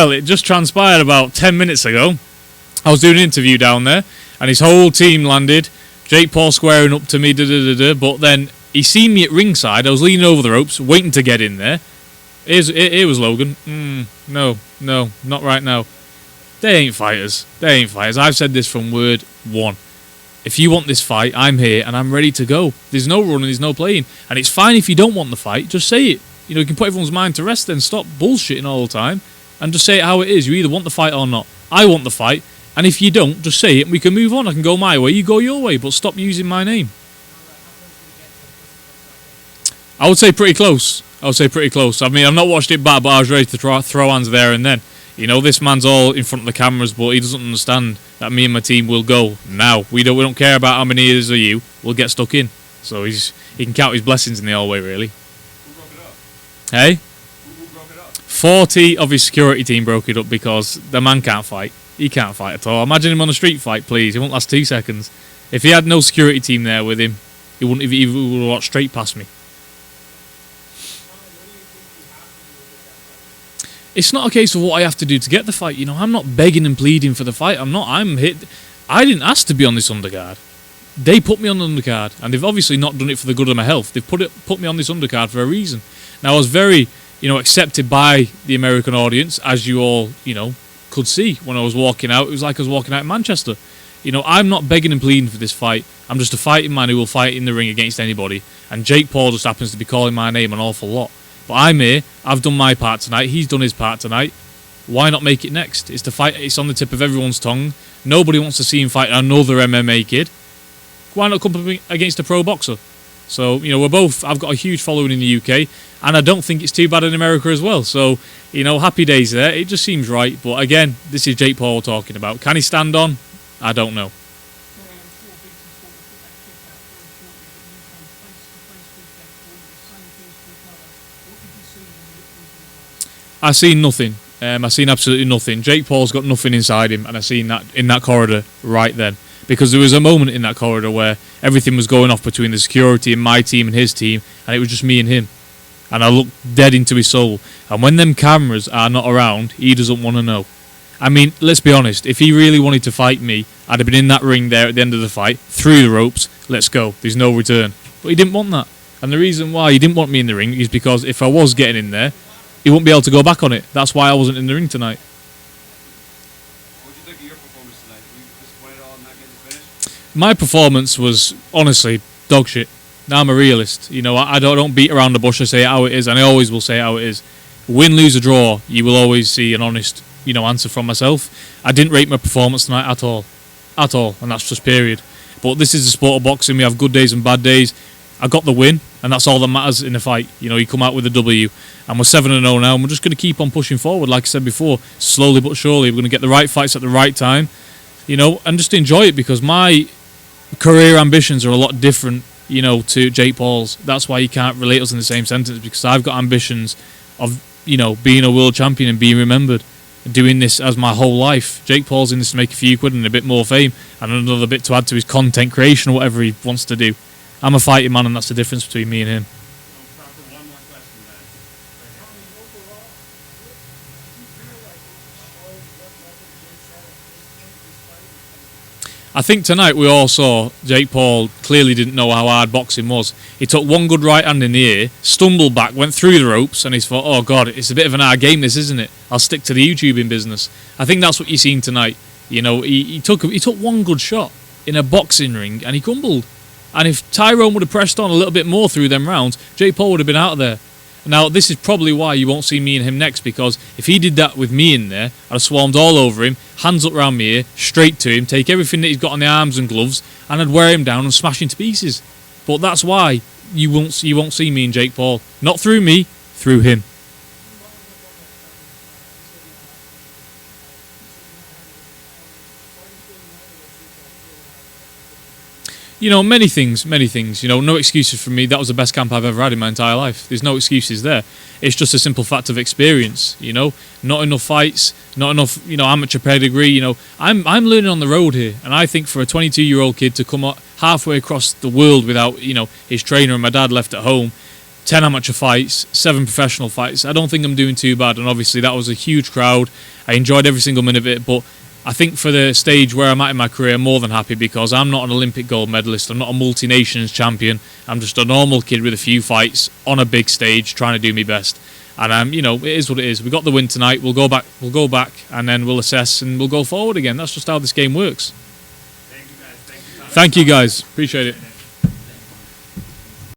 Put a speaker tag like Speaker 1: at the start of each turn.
Speaker 1: Well, it just transpired about 10 minutes ago. I was doing an interview down there, and his whole team landed. Jake Paul squaring up to me, but then he seen me at ringside. I was leaning over the ropes, waiting to get in there. Here was Logan. No, not right now. They ain't fighters. I've said this from word one. If you want this fight, I'm here and I'm ready to go. There's no running, there's no playing. And it's fine if you don't want the fight, just say it. You can put everyone's mind to rest then. Stop bullshitting all the time and just say it how it is. You either want the fight or not. I want the fight, and if you don't, just say it and we can move on. I can go my way, you go your way, but stop using my name. I would say pretty close. I mean, I've not watched it back, but I was ready to throw hands there and then. This man's all in front of the cameras, but he doesn't understand that me and my team will go now. We don't care about how many years are you. We'll get stuck in. So he can count his blessings in the hallway, really.
Speaker 2: Who broke it up?
Speaker 1: Hey?
Speaker 2: Who broke it up?
Speaker 1: 40 of his security team broke it up because the man can't fight. He can't fight at all. Imagine him on a street fight, please. It won't last 2 seconds. If he had no security team there with him, he wouldn't have even walked straight past me. It's not a case of what I have to do to get the fight. I'm not begging and pleading for the fight. I'm hit. I didn't ask to be on this undercard. They put me on the undercard, and they've obviously not done it for the good of my health. They've put me on this undercard for a reason. Now, I was very, accepted by the American audience, as you all, could see when I was walking out. It was like I was walking out in Manchester. I'm not begging and pleading for this fight. I'm just a fighting man who will fight in the ring against anybody. And Jake Paul just happens to be calling my name an awful lot. But I'm here. I've done my part tonight. He's done his part tonight. Why not make it next? It's the fight. It's on the tip of everyone's tongue. Nobody wants to see him fight another MMA kid. Why not come up against a pro boxer? So, we're both. I've got a huge following in the UK, and I don't think it's too bad in America as well. So, happy days there. It just seems right. But again, this is Jake Paul talking about. Can he stand on? I don't know. I seen nothing. I seen absolutely nothing. Jake Paul's got nothing inside him, and I seen that in that corridor right then. Because there was a moment in that corridor where everything was going off between the security and my team and his team, and it was just me and him. And I looked dead into his soul. And when them cameras are not around, he doesn't want to know. I mean, let's be honest. If he really wanted to fight me, I'd have been in that ring there at the end of the fight, through the ropes, let's go. There's no return. But he didn't want that. And the reason why he didn't want me in the ring is because if I was getting in there, he wouldn't be able to go back on it. That's why I wasn't in the ring tonight.
Speaker 2: What did you think of your performance tonight? Were you disappointed at all in not getting finished?
Speaker 1: My performance was, honestly, dog shit. Now I'm a realist. I don't beat around the bush. I say it how it is, and I always will say it how it is. Win, lose, or draw, you will always see an honest, answer from myself. I didn't rate my performance tonight at all. At all, and that's just period. But this is the sport of boxing. We have good days and bad days. I got the win, and that's all that matters in a fight. You come out with a W, and we're 7-0 now, and we're just going to keep on pushing forward, like I said before, slowly but surely. We're going to get the right fights at the right time, and just enjoy it, because my career ambitions are a lot different, to Jake Paul's. That's why you can't relate us in the same sentence, because I've got ambitions of, being a world champion and being remembered, doing this as my whole life. Jake Paul's in this to make a few quid and a bit more fame, and another bit to add to his content creation or whatever he wants to do. I'm a fighting man, and that's the difference between me and him.
Speaker 2: One more question, man.
Speaker 1: I think tonight we all saw Jake Paul clearly didn't know how hard boxing was. He took one good right hand in the air, stumbled back, went through the ropes, and he thought, oh God, it's a bit of an hard game this, isn't it? I'll stick to the YouTubing business. I think that's what you've seen tonight. He took one good shot in a boxing ring, and he crumbled. And if Tyron would have pressed on a little bit more through them rounds, Jake Paul would have been out of there. Now, this is probably why you won't see me and him next, because if he did that with me in there, I'd have swarmed all over him, hands up round me ear, straight to him, take everything that he's got on the arms and gloves, and I'd wear him down and smash him to pieces. But that's why you won't see me and Jake Paul. Not through me, through him. Many things. No excuses from me. That was the best camp I've ever had in my entire life. There's no excuses there. It's just a simple fact of experience, Not enough fights, not enough, amateur pedigree, I'm learning on the road here. And I think for a 22-year-old kid to come halfway across the world without, his trainer and my dad left at home, 10 amateur fights, 7 professional fights. I don't think I'm doing too bad, and obviously that was a huge crowd. I enjoyed every single minute of it, but I think for the stage where I'm at in my career, I'm more than happy, because I'm not an Olympic gold medalist. I'm not a multi-nations champion. I'm just a normal kid with a few fights on a big stage trying to do my best. And it is what it is. We got the win tonight. We'll go back, and then we'll assess and we'll go forward again. That's just how this game works.
Speaker 2: Thank you guys.
Speaker 1: Thank you guys. Appreciate it.